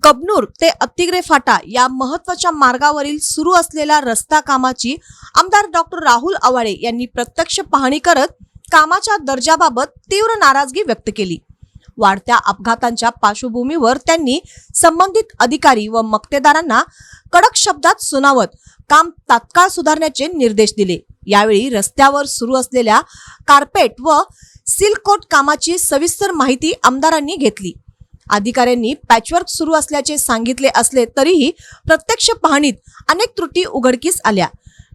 कबनूर ते अत्तिग्रे फाटा या महत्त्वाच्या मार्गावरील सुरू असलेल्या रस्ता कामाची आमदार डॉक्टर राहुल आवाडे यांनी प्रत्यक्ष पाहणी करत कामाच्या दर्जाबाबत तीव्र नाराजगी व्यक्त केली। वाढत्या अपघातांच्या पार्श्वभूमीवर त्यांनी संबंधित अधिकारी व मक्तेदारांना कडक शब्दात सुनावत काम तात्काळ सुधारण्याचे निर्देश दिले। यावेळी रस्त्यावर सुरू असलेल्या कार्पेट व सील कोट कामाची सविस्तर माहिती आमदारांनी घेतली। अधिकाऱ्यांनी पॅचवर्क सुरू असल्याचे सांगितले असले तरीही प्रत्यक्ष पाहणीत अनेक त्रुटी उघडकीस आल्या।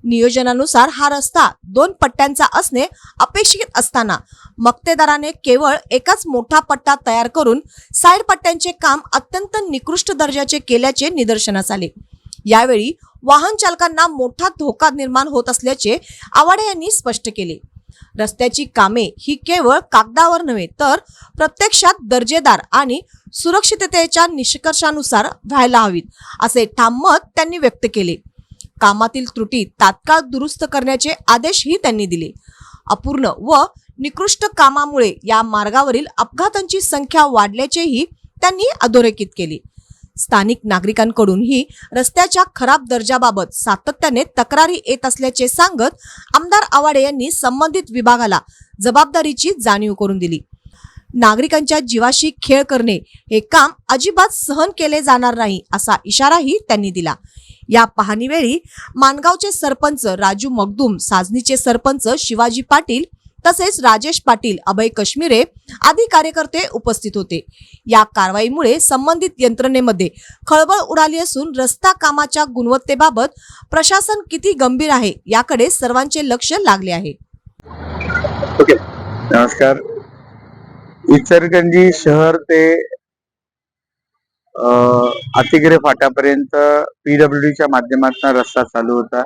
नियोजनानुसार हा रस्ता 2 पट्ट्यांचा असणे अपेक्षित असताना मक्तेदाराने केवळ एकच मोठा पट्टा तयार करून साइड पट्ट्यांचे काम अत्यंत निकृष्ट दर्जाचे केल्याचे निदर्शनास आले। यावेळी वाहन चालकांना मोठा धोका निर्माण होत असल्याचे आवाडे यांनी स्पष्ट केले। रस्त्याची कामे ही केवळ कागदावर नव्हे तर प्रत्यक्षात दर्जेदार आणि सुरक्षिततेच्या निष्कर्षानुसार व्हायला हवीत असे ठाम मत त्यांनी व्यक्त केले। कामातील त्रुटी तात्काळ दुरुस्त करण्याचे आदेशही त्यांनी दिले। अपूर्ण व निकृष्ट कामामुळे या मार्गावरील अपघातांची संख्या वाढल्याचेही त्यांनी अधोरेखित केले। स्थानिक नागरिकांकडूनही रस्त्याच्या खराब दर्जाबाबत सातत्याने तक्रारी येत असल्याचे सांगत आमदार आवाडे यांनी संबंधित विभागाला जबाबदारीची जाणीव करून दिली। नागरिकांच्या जीवाशी खेळ करणे हे काम अजिबात सहन केले जाणार नाही असा इशाराही त्यांनी दिला। या पाहणीवेळी मानगावचे सरपंच राजू मगदूम, साजनीचे सरपंच शिवाजी पाटील तसेच राजेश पाटील, अभय काश्मीरे आदी कार्यकर्ते उपस्थित होते। या कारवाईमुळे संबंधित यंत्रणेमध्ये खळबळ उडाली असून रस्ता कामाच्या गुणवत्तेबाबत प्रशासन किती गंभीर आहे याकडे सर्वांचे लक्ष लागले आहे। ओके, नमस्कार। इचलकरंजी शहर ते अत्तिग्रे फाट्यापर्यंत PWDच्या माध्यमातून रस्ता चालू होता।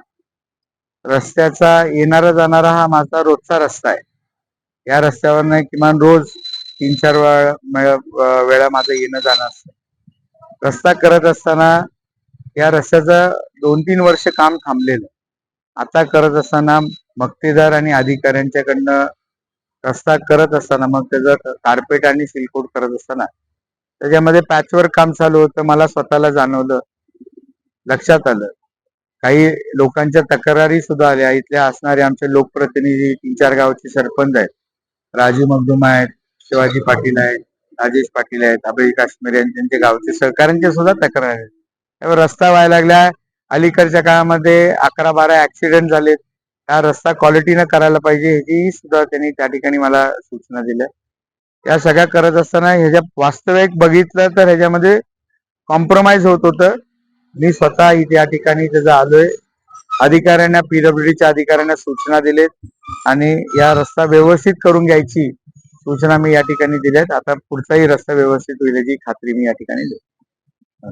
रस्त्याचा येणारा जाणारा हा माझा रोजचा रस्ता आहे। या रस्त्यावर किमान रोज 3-4 वेळा माझं येणं जाणं असतं। रस्ता करत असताना या रस्त्याचं 2-3 वर्ष काम थांबलेलं, आता करत असताना मक्तेदार आणि अधिकाऱ्यांच्याकडनं रस्ता करत असताना मग त्याचं कार्पेट आणि सिलकोट करत असताना त्याच्यामध्ये पॅचवर्क काम चालू होतं। मला स्वतःला जाणवलं, लक्षात आलं। काही लोकांच्या तक्रारी सुद्धा आल्या। इथले असणारे आमचे लोकप्रतिनिधी 3-4 गावचे सरपंच आहेत, राजू मगदूम आहेत, शिवाजी पाटील आहेत, राजेश पाटील आहेत, अभय काश्मीर आहेत, त्यांचे गावचे सहकाऱ्यांचे सुद्धा तक्रार आहेत। त्यावर रस्ता व्हायला लागला। अलीकडच्या काळामध्ये 11-12 ऍक्सिडेंट झालेत। हा रस्ता क्वालिटीनं करायला पाहिजे ह्याची सुद्धा त्यांनी त्या ठिकाणी मला सूचना दिल्या। या सगळ्या करत असताना ह्याच्या वास्तविक बघितलं तर ह्याच्यामध्ये कॉम्प्रोमाइज होत होतं। मी स्वतः इथे या ठिकाणी त्याचं आलोय। अधिकाऱ्यांना, PWDच्या अधिकाऱ्यांना सूचना दिलेत आणि या रस्ता व्यवस्थित करून घ्यायची सूचना मी या ठिकाणी दिल्यात। आता पुढचाही रस्ता व्यवस्थित होईल याची खात्री मी या ठिकाणी देतो।